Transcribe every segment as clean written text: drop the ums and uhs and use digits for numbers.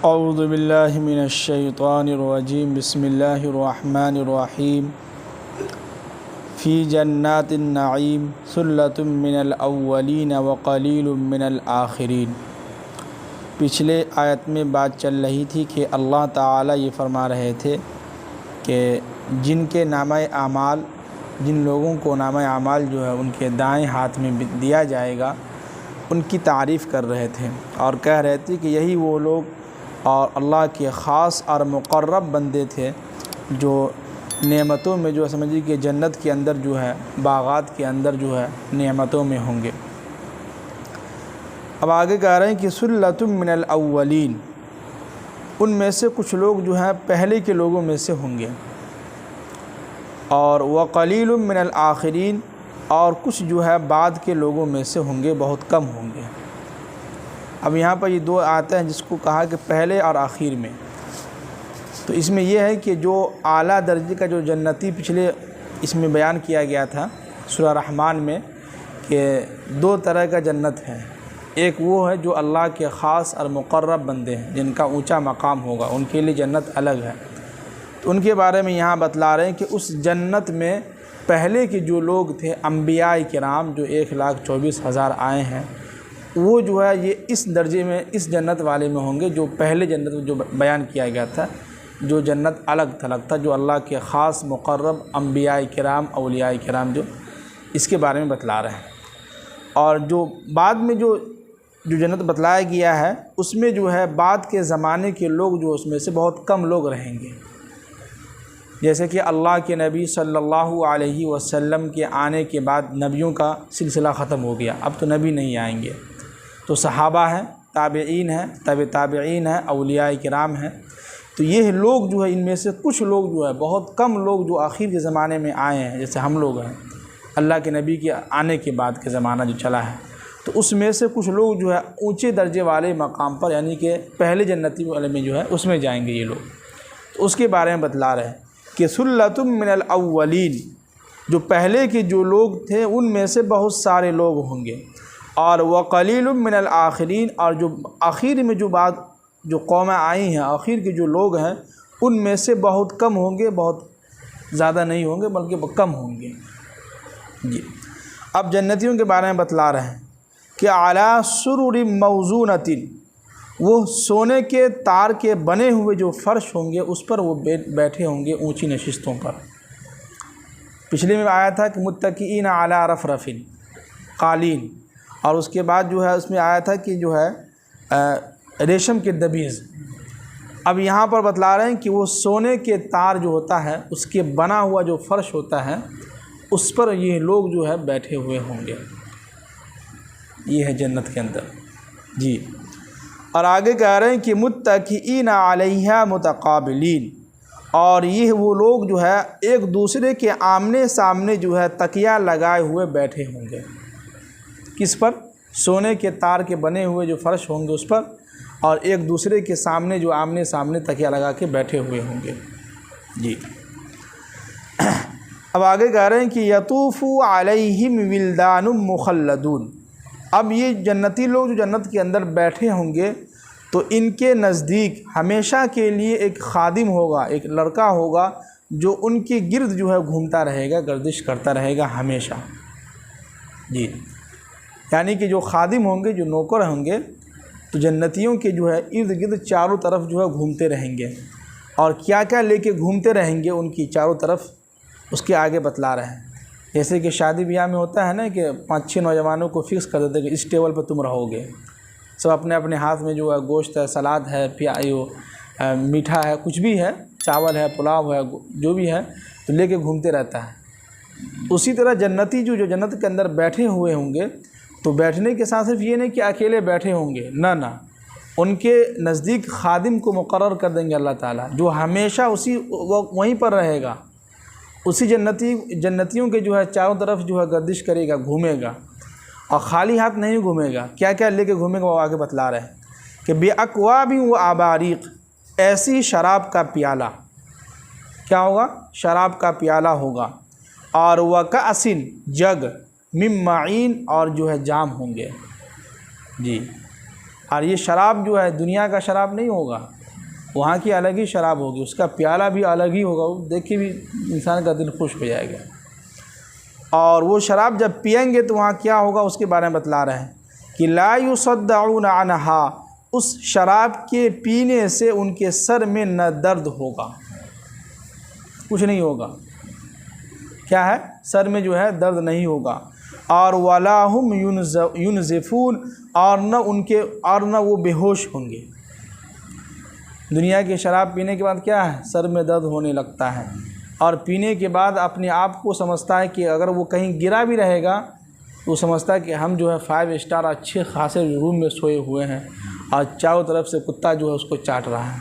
औज़ु बिल्लाहि मिनश्शैतानिर्रजीम बिस्मिल्लाहिर्रहमानिर्रहीम फ़ी जन्नातिन नईम सुल्लतुम मिनल अव्वलीन व क़लीलुम मिनल आखिरीन। पिछले आयत में बात चल रही थी कि अल्लाह ताला ये फरमा रहे थे कि जिनके नामे आमाल, जिन लोगों को नामे आमाल जो है उनके दाएं हाथ में दिया जाएगा, उनकी तारीफ़ कर रहे थे और कह रहे थे कि यही वो लोग और अल्लाह के ख़ास और मुक़र्रब बंदे थे जो नेमतों में जो समझिए कि जन्नत के अंदर जो है, बाग़ात के अंदर जो है नेमतों में होंगे। अब आगे कह रहे हैं कि सुल्लतुम मिनल अव्वलीन, उनमें से कुछ लोग जो हैं पहले के लोगों में से होंगे, और व क़लीलुम मिनल आखिरीन, और कुछ जो है बाद के लोगों में से होंगे, बहुत कम होंगे। अब यहाँ पर ये दो आते हैं जिसको कहा कि पहले और आखिर में, तो इसमें यह है कि जो आला दर्जे का जो जन्नती पिछले इसमें बयान किया गया था सूरह रहमान में कि दो तरह का जन्नत है। एक वो है जो अल्लाह के ख़ास और मुक़र्रब बंदे हैं जिनका ऊंचा मकाम होगा, उनके लिए जन्नत अलग है। तो उनके बारे में यहाँ बतला रहे हैं कि उस जन्नत में पहले के जो लोग थे अम्बिया किराम जो 1,24,000 आए हैं, वो जो है ये इस दर्जे में, इस जन्नत वाले में होंगे जो पहले जन्नत में जो बयान किया गया था, जो जन्नत अलग थलग था, जो अल्लाह के ख़ास मुक़र्रब अम्बिया किराम औलिया किराम जो इसके बारे में बतला रहे हैं। और जो बाद में जो जन्नत बतलाया गया है उसमें जो है बाद के ज़माने के लोग जो उसमें से बहुत कम लोग रहेंगे। जैसे कि अल्लाह के नबी सल्लल्लाहु अलैहि वसल्लम के आने के बाद नबियों का सिलसिला ख़त्म हो गया, अब तो नबी नहीं आएंगे। तो सहाबा हैं, ताबईन हैं, ताबईन हैं, औलिया किराम हैं। तो ये लोग जो है, इनमें से कुछ लोग जो है, बहुत कम लोग जो आखिर के ज़माने में आए हैं, जैसे हम लोग हैं, अल्लाह के नबी के आने के बाद के ज़माना जो चला है, तो उसमें से कुछ लोग जो है ऊंचे दर्जे वाले मकाम पर, यानी कि पहले जन्नती वाले में जो है उसमें जाएंगे ये लोग। तो उसके बारे में बतला रहे हैं कि सुल्लतुम मिनल अव्वलीन, जो पहले के जो लोग थे उनमें से बहुत सारे लोग होंगे, और व क़लीलुम मिनल आखिरीन, और जो आखिर में जो बात जो कौमें आई हैं, आखिर के जो लोग हैं उनमें से बहुत कम होंगे, बहुत ज़्यादा नहीं होंगे बल्कि कम होंगे जी। अब जन्नतियों के बारे में बतला रहे हैं कि अला सुरुरि मौज़ूनतिन, वो सोने के तार के बने हुए जो फ़र्श होंगे उस पर वो बैठे होंगे ऊंची नशिस्तों पर। पिछले में आया था कि मुत्तकीईन अला रफ़रफ़िन, कालीन, और उसके बाद जो है उसमें आया था कि जो है रेशम के दबीज़। अब यहाँ पर बतला रहे हैं कि वो सोने के तार जो होता है उसके बना हुआ जो फ़र्श होता है उस पर ये लोग जो है बैठे हुए होंगे। ये है जन्नत के अंदर जी। और आगे कह रहे हैं कि मुत्तकीईन अलैहा मुतक़ाबिलीन, और ये वो लोग जो है एक दूसरे के आमने सामने जो है तकिया लगाए हुए बैठे होंगे। किस पर? सोने के तार के बने हुए जो फ़र्श होंगे उस पर, और एक दूसरे के सामने जो आमने सामने तकिया लगा के बैठे हुए होंगे जी। अब आगे कह रहे हैं कि यतूफ़ु अलैहिम विल्दानुम मुख़ल्लदून। अब ये जन्नती लोग जो जन्नत के अंदर बैठे होंगे तो इनके नज़दीक हमेशा के लिए एक खादिम होगा, एक लड़का होगा जो उनके गिर्द जो है घूमता रहेगा, गर्दिश करता रहेगा हमेशा जी। यानी कि जो खादिम होंगे, जो नौकर होंगे, तो जन्नतियों के जो है इर्द गिर्द चारों तरफ जो है घूमते रहेंगे, और क्या क्या लेके घूमते रहेंगे उनकी चारों तरफ, उसके आगे बतला रहे हैं। जैसे कि शादी ब्याह में होता है ना कि 5-6 नौजवानों को फ़िक्स कर देते हैं कि इस टेबल पर तुम रहोगे, सब अपने अपने हाथ में जो है गोश्त है, सलाद है, मीठा है, कुछ भी है, चावल है, पुलाव है, जो भी है, तो लेके घूमते रहता है। उसी तरह जन्नती जो जन्नत के अंदर बैठे हुए होंगे, तो बैठने के साथ सिर्फ ये नहीं कि अकेले बैठे होंगे, ना, उनके नज़दीक खादिम को मुकर्रर कर देंगे अल्लाह ताला, जो हमेशा उसी वहीं पर रहेगा, उसी जन्नतियों के जो है चारों तरफ जो है गर्दिश करेगा, घूमेगा, और ख़ाली हाथ नहीं घूमेगा। क्या क्या लेके घूमेगा वो आगे बतला रहे हैं कि बेअक्वाबि व आबारीक, ऐसी शराब का प्याला, क्या होगा? शराब का प्याला होगा, और व कासिन, जग, मिम माइन, और जो है जाम होंगे जी। और ये शराब जो है दुनिया का शराब नहीं होगा, वहाँ की अलग ही शराब होगी, उसका प्याला भी अलग ही होगा, वो देख के भी इंसान का दिल खुश हो जाएगा। और वो शराब जब पिएंगे तो वहाँ क्या होगा उसके बारे में बतला रहे हैं कि ला युसद्दऊन अन्हा, उस शराब के पीने से उनके सर में न दर्द होगा, कुछ नहीं होगा। क्या है? सर में जो है दर्द नहीं होगा। और वला हुम युनज़िफून, और न वो बेहोश होंगे। दुनिया की शराब पीने के बाद क्या है? सर में दर्द होने लगता है, और पीने के बाद अपने आप को समझता है कि अगर वो कहीं गिरा भी रहेगा तो समझता है कि हम जो है 5 स्टार अच्छे खासे रूम में सोए हुए हैं और चारों तरफ से कुत्ता जो है उसको चाट रहा है,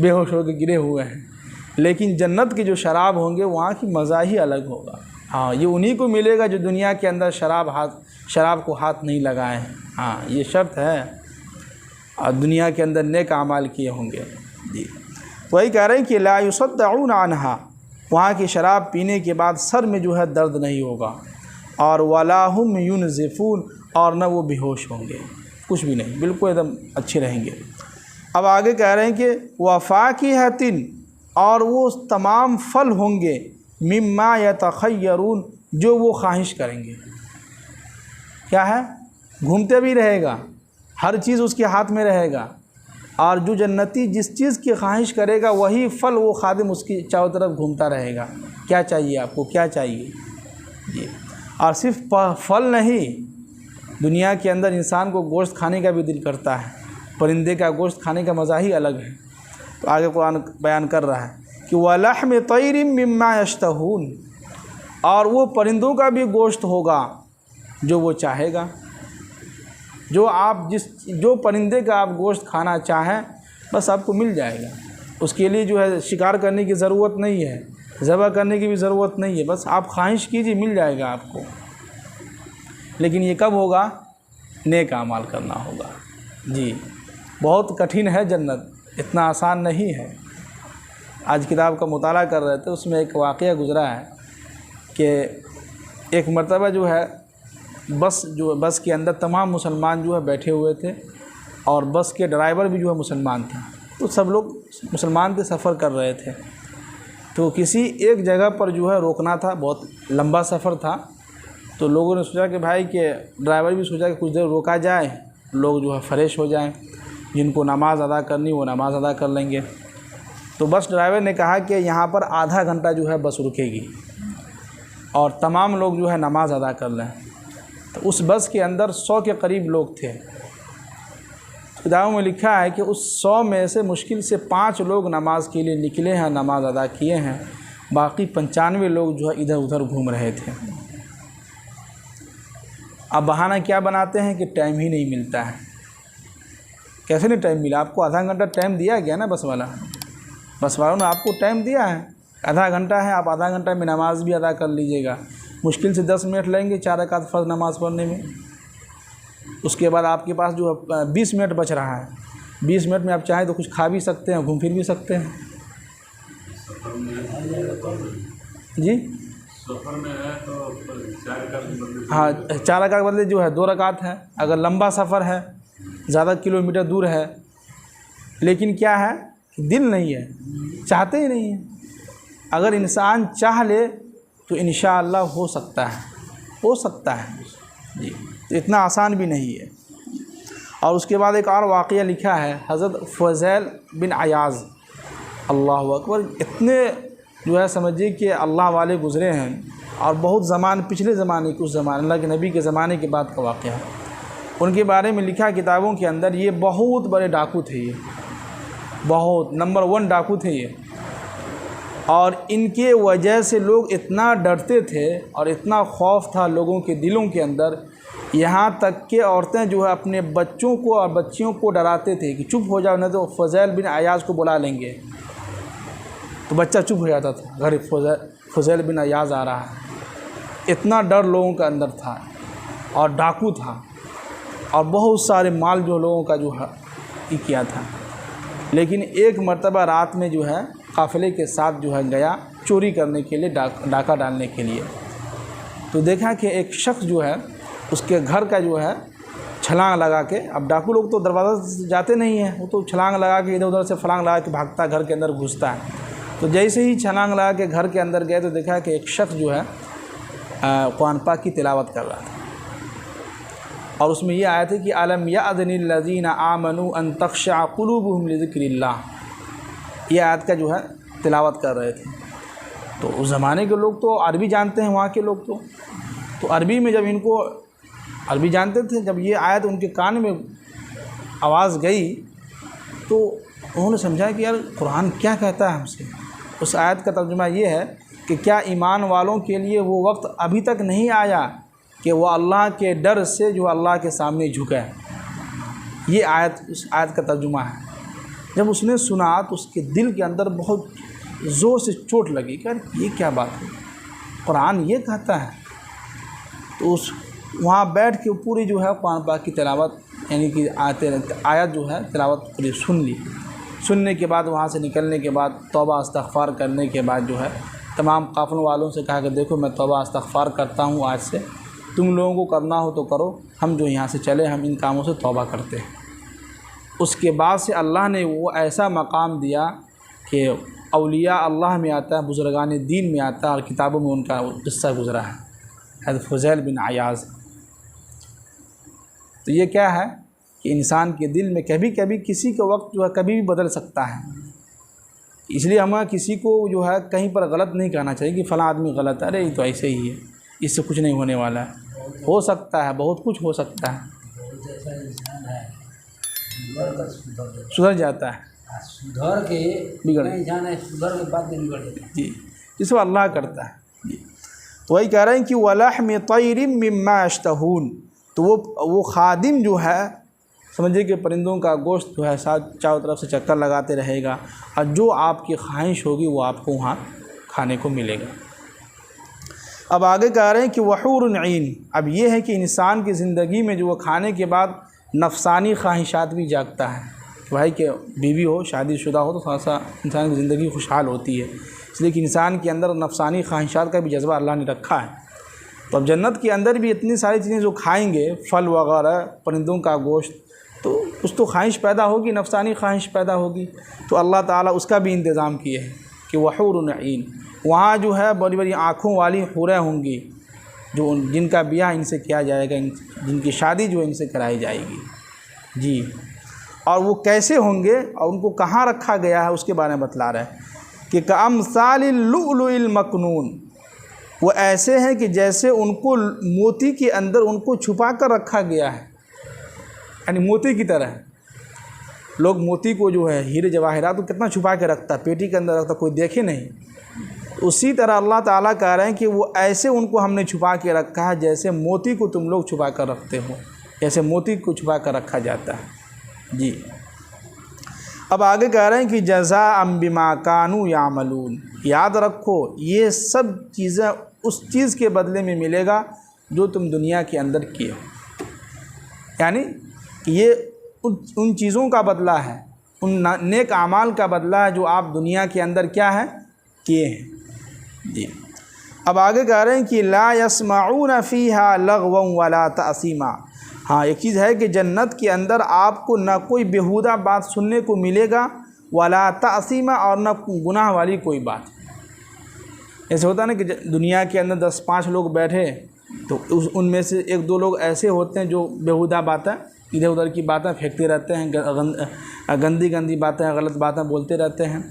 बेहोश होकर गिरे हुए हैं। लेकिन जन्नत की जो शराब होंगे वहाँ की मज़ा ही अलग होगा। हाँ, ये उन्हीं को मिलेगा जो दुनिया के अंदर शराब को हाथ नहीं लगाए हैं। हाँ, ये शर्त है, और दुनिया के अंदर नेक अमाल किए होंगे जी। वही कह रहे हैं कि ला युसद्दऊन अन्हा, वहाँ की शराब पीने के बाद सर में जो है दर्द नहीं होगा। और वला हुम युनज़िफून, और न वो बेहोश होंगे, कुछ भी नहीं, बिल्कुल एकदम अच्छे रहेंगे। अब आगे कह रहे हैं कि वफ़ाकिहतिन, और वो तमाम फल होंगे मिम्मा यतखय्यरून, जो वो ख्वाहिश करेंगे। क्या है? घूमते भी रहेगा, हर चीज़ उसके हाथ में रहेगा, और जो जन्नती जिस चीज़ की ख्वाहिश करेगा वही फल वो खादिम उसकी चारों तरफ घूमता रहेगा। क्या चाहिए आपको, क्या चाहिए जी। और सिर्फ फल नहीं, दुनिया के अंदर इंसान को गोश्त खाने का भी दिल करता है, परिंदे का गोश्त खाने का मज़ा ही अलग है। तो आगे कुरान बयान कर रहा है कि वलहम तैरिम मिम्मा यश्तहून, और वो परिंदों का भी गोश्त होगा जो वो चाहेगा। जो परिंदे का आप गोश्त खाना चाहें बस आपको मिल जाएगा। उसके लिए जो है शिकार करने की ज़रूरत नहीं है, ज़बह करने की भी ज़रूरत नहीं है, बस आप ख्वाहिश कीजिए मिल जाएगा आपको। लेकिन ये कब होगा? नेक अमाल करना होगा जी। बहुत कठिन है जन्नत, इतना आसान नहीं है। आज किताब का मुताला कर रहे थे, उसमें एक वाक़या गुज़रा है कि एक मरतबा जो है बस के अंदर तमाम मुसलमान जो है बैठे हुए थे, और बस के ड्राइवर भी जो है मुसलमान था। तो सब लोग मुसलमान थे, सफ़र कर रहे थे। तो किसी एक जगह पर जो है रोकना था, बहुत लंबा सफ़र था। तो लोगों ने सोचा कि भाई के ड्राइवर भी सोचा कि कुछ देर रोका जाए, लोग जो है फ्रेश हो जाएं, जिनको नमाज़ अदा करनी वो नमाज़ अदा कर लेंगे। तो बस ड्राइवर ने कहा कि यहाँ पर आधा घंटा जो है बस रुकेगी और तमाम लोग जो है नमाज़ अदा कर लें। तो उस बस के अंदर 100 के करीब लोग थे। किताबों में लिखा है कि उस 100 में से मुश्किल से 5 लोग नमाज के लिए निकले हैं, नमाज अदा किए हैं, बाकी 95 लोग जो है इधर उधर घूम रहे थे। अब बहाना क्या बनाते हैं कि टाइम ही नहीं मिलता है। कैसे नहीं टाइम मिला? आपको आधा घंटा टाइम दिया गया ना, बस वालों ने आपको टाइम दिया है, आधा घंटा है, आप आधा घंटा में नमाज भी अदा कर लीजिएगा। मुश्किल से 10 मिनट लगेंगे 4 रकात फ़र्ज़ नमाज़ पढ़ने में। उसके बाद आपके पास जो 20 मिनट बच रहा है, 20 मिनट में आप चाहें तो कुछ खा भी सकते हैं, घूम फिर भी सकते हैं जी। सफ़र में है तो 4 रकात, हाँ, 4 रकात बदले जो है 2 रकात है। अगर लंबा सफ़र है, ज़्यादा किलोमीटर दूर है, लेकिन क्या है, दिल नहीं है, चाहते ही नहीं है। अगर इंसान चाह ले तो इंशाअल्लाह हो सकता है जी। तो इतना आसान भी नहीं है। और उसके बाद एक और वाक़या लिखा है, हज़रत फ़ज़ैल बिन अयाज़, अल्लाह अकबर, इतने जो है समझिए कि अल्लाह वाले गुज़रे हैं, और बहुत पिछले ज़माने के, उस ज़माने अल्लाह के नबी के ज़माने के बाद का वाक़या है। उनके बारे में लिखा किताबों के अंदर, ये बहुत बड़े डाकू थे, ये बहुत नंबर 1 डाकू थे ये। और इनके वजह से लोग इतना डरते थे और इतना खौफ था लोगों के दिलों के अंदर, यहाँ तक कि औरतें जो है अपने बच्चों को और बच्चियों को डराते थे कि चुप हो जाओ, नहीं तो फ़ज़ैल बिन अयाज़ को बुला लेंगे। तो बच्चा चुप हो जाता था, घर फ़ज़ैल बिन अयाज़ आ रहा है। इतना डर लोगों के अंदर था, और डाकू था, और बहुत सारे माल जो लोगों का जो है किया था। लेकिन एक मर्तबा रात में जो है काफ़िले के साथ जो है गया चोरी करने के लिए, डाका डालने के लिए। तो देखा कि एक शख्स जो है उसके घर का जो है छलांग लगा के, अब डाकू लोग तो दरवाज़ा से जाते नहीं हैं, वो तो छलांग लगा के इधर उधर से फलांग लगा के भागता घर के अंदर घुसता है। तो जैसे ही छलांग लगा के घर के अंदर गए तो देखा कि एक शख्स जो है कुरान पाक की तिलावत कर रहा था, और उसमें ये आया था कि अलम यअज़निल लज़ीना आमनू अन तख़शअ क़ुलूबुहुम लिज़िक्रिल्लाह, ये आयत का जो है तिलावत कर रहे थे। तो उस ज़माने के लोग तो अरबी जानते हैं, वहाँ के लोग तो अरबी में जब इनको अरबी जानते थे, जब ये आयत उनके कान में आवाज़ गई तो उन्होंने समझा कि यार कुरान क्या कहता है हमसे। उस आयत का तर्जुमा ये है कि क्या ईमान वालों के लिए वो वक्त अभी तक नहीं आया कि वो अल्लाह के डर से जो अल्लाह के सामने झुके। ये आयत, उस आयत का तर्जुमा है। जब उसने सुना तो उसके दिल के अंदर बहुत ज़ोर से चोट लगी कि यार ये क्या बात है, कुरान ये कहता है। तो उस वहाँ बैठ के पूरी जो है कुरान पाक की तिलावत, यानी कि आयत जो है तिलावत पूरी सुन ली। सुनने के बाद वहाँ से निकलने के बाद तौबा इस्तग़फ़ार करने के बाद जो है तमाम काफ़िलों वालों से कहा कि देखो मैं तौबा इस्तग़फ़ार करता हूँ आज से, तुम लोगों को करना हो तो करो, हम जो यहाँ से चले हम इन कामों से तौबा करते हैं। उसके बाद से अल्लाह ने वो ऐसा मकाम दिया कि औलिया अल्लाह में आता है, बुज़ुर्गान दीन में आता है, और किताबों में उनका किस्सा गुज़रा है, हज़रत फ़ुज़ैल बिन अयाज़। तो ये क्या है कि इंसान के दिल में कभी कभी किसी का वक्त जो है कभी भी बदल सकता है। इसलिए हमें किसी को जो है कहीं पर गलत नहीं कहना चाहिए कि फ़लाँ आदमी गलत है, अरे ये तो ऐसे ही है, इससे कुछ नहीं होने वाला है। हो सकता है, बहुत कुछ हो सकता है, सुधर जाता है, सुधर के बिगड़ जाना, सुधर के बाद बिगड़ जाता है। जी, इसको अल्लाह करता है जी। तो वही कह रहे हैं कि वलहम तैरिम मिम्मा यश्तहून, तो वो खादिम जो है समझिए कि परिंदों का गोश्त जो है साथ चारों तरफ से चक्कर लगाते रहेगा, और जो आपकी ख्वाहिश होगी वो आपको वहाँ खाने को मिलेगा। अब आगे कह रहे हैं कि वहूरुन ईन, अब ये है कि इंसान की ज़िंदगी में जो वो खाने के बाद नफसानी ख्वाहिशात भी जागता है कि भाई के बीवी हो, शादीशुदा हो, तो थोड़ा सा इंसान की ज़िंदगी खुशहाल होती है। इसलिए कि इंसान के अंदर नफसानी ख्वाहिशात का भी जज्बा अल्लाह ने रखा है। तो अब जन्नत के अंदर भी इतनी सारी चीज़ें जो खाएंगे, फल वगैरह, परिंदों का गोश्त, तो कुछ तो ख्वाहिश पैदा होगी, नफसानी ख्वाहिश पैदा होगी। तो अल्लाह ताला उसका भी इंतज़ाम किए हैं कि वहूरुन ईन, वहाँ जो है बड़ी बड़ी आँखों वाली हूरें होंगी जो जिनका ब्याह इनसे किया जाएगा, जिनकी शादी जो इनसे कराई जाएगी जी। और वो कैसे होंगे और उनको कहाँ रखा गया है उसके बारे में बतला रहे हैं कि कअमसालिल लुअलुइल मकनून, वो ऐसे हैं कि जैसे उनको मोती के अंदर उनको छुपा कर रखा गया है, यानी मोती की तरह। लोग मोती को जो है हीरे जवाहरात को कितना छुपा के रखता है, पेटी के अंदर रखता, कोई देखे नहीं। उसी तरह अल्लाह ताला कह रहे हैं कि वो ऐसे उनको हमने छुपा के रखा है जैसे मोती को तुम लोग छुपा कर रखते हो, जैसे मोती को छुपा कर रखा जाता है जी। अब आगे कह रहे हैं कि जज़ाअम बिमा कानू यामलून, याद रखो ये सब चीज़ें उस चीज़ के बदले में मिलेगा जो तुम दुनिया के अंदर किए हो, यानी ये उन चीज़ों का बदला है, उन नेक आमाल का बदला है जो आप दुनिया के अंदर क्या है किए हैं जी। अब आगे कह रहे हैं कि ला यस्माऊन फ़ीहा लगवन वला तअसीमा। हाँ, एक चीज़ है कि जन्नत के अंदर आपको ना कोई बेहुदा बात सुनने को मिलेगा, वला तअसीमा, और ना गुनाह वाली कोई बात। ऐसे होता है ना कि दुनिया के अंदर 10-5 लोग बैठे तो उनमें से 1-2 लोग ऐसे होते हैं जो बेहुदा बातें, इधर उधर की बातें फेंकते रहते हैं, गंदी गंदी बातें, गलत बातें बोलते रहते हैं।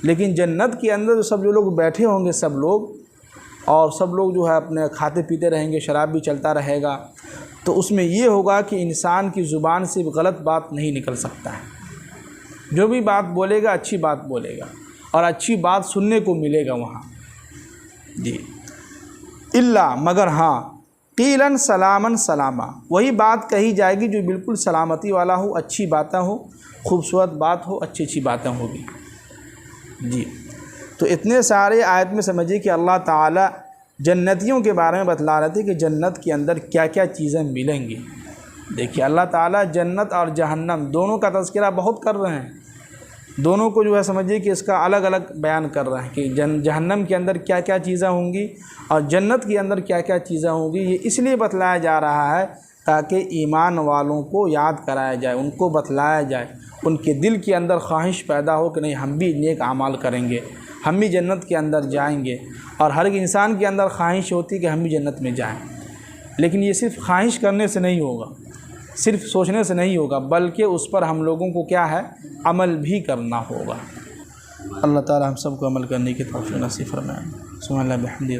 लेकिन जन्नत के अंदर जो लोग बैठे होंगे सब लोग, और सब लोग जो है अपने खाते पीते रहेंगे, शराब भी चलता रहेगा, तो उसमें ये होगा कि इंसान की ज़ुबान से गलत बात नहीं निकल सकता है। जो भी बात बोलेगा अच्छी बात बोलेगा, और अच्छी बात सुनने को मिलेगा वहाँ जी। इल्ला, मगर हाँ, क़ीलन सलामन सलामा, वही बात कही जाएगी जो बिल्कुल सलामती वाला हो, अच्छी बातें हो, खूबसूरत बात हो, अच्छी अच्छी बातें होगी जी। तो इतने सारे आयत में समझिए कि अल्लाह ताला जन्नतियों के बारे में बतला रहे थे कि जन्नत के अंदर क्या क्या चीज़ें मिलेंगी। देखिए अल्लाह ताला जन्नत और जहन्नम दोनों का तज़किरा बहुत कर रहे हैं, दोनों को जो है समझिए कि इसका अलग अलग बयान कर रहे हैं कि जहन्नम के अंदर क्या क्या चीज़ें होंगी और जन्नत के अंदर क्या क्या चीज़ें होंगी। ये इसलिए बतलाया जा रहा है ताकि ईमान वालों को याद कराया जाए, उनको बतलाया जाए, उनके दिल के अंदर ख्वाहिश पैदा हो कि नहीं हम भी नेक अमाल करेंगे, हम भी जन्नत के अंदर जाएंगे। और हर एक इंसान के अंदर ख्वाहिश होती है कि हम भी जन्नत में जाएं, लेकिन ये सिर्फ़ ख्वाहिश करने से नहीं होगा, सिर्फ़ सोचने से नहीं होगा, बल्कि उस पर हम लोगों को क्या है, अमल भी करना होगा। अल्लाह ताला हम सबको अमल करने की तौफीक नसीब फरमाए। सुभान अल्लाह बिहम्दिही।